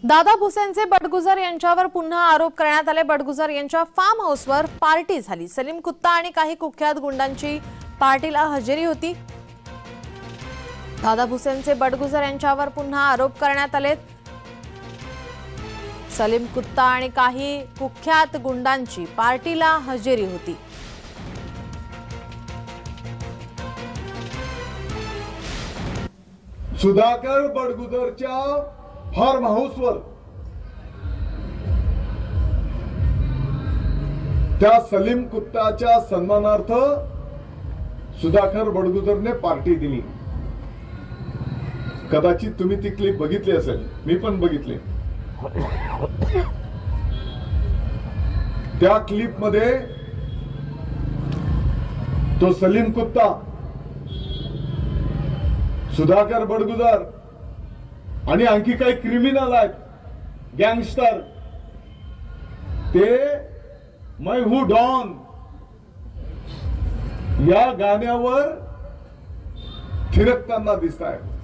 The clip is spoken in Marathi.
दादा भुसेंचे बडगुजर यांच्यावर पुन्हा आरोप करण्यात आले। बडगुजर यांच्या फार्म हाऊसवर पार्टी झाली। सलीम कुत्ता आणि काही कुख्यात गुंडांची पार्टीला हजेरी होती। दादा भुसेंचे बडगुजर यांच्यावर पुन्हा आरोप करण्यात आले। सलीम कुत्ता आणि काही कुख्यात गुंडांची पार्टीला हजेरी होती। सुधाकर बडगुजरच्या फार्म हाऊसवर त्या सलीम कुत्ताच्या सन्मानार्थ सुधाकर बडगुजरने पार्टी दिली। कदाचित तुम्ही ती क्लिप बघितली असेल, मी पण बघितली। त्या क्लिप मध्ये तो सलीम कुत्ता, सुधाकर बडगुजर आणि आणखी काही क्रिमिनल आहेत, गँगस्टर, ते मैं हूं डॉन या गाण्यावर थिरकताना दिसत आहेत।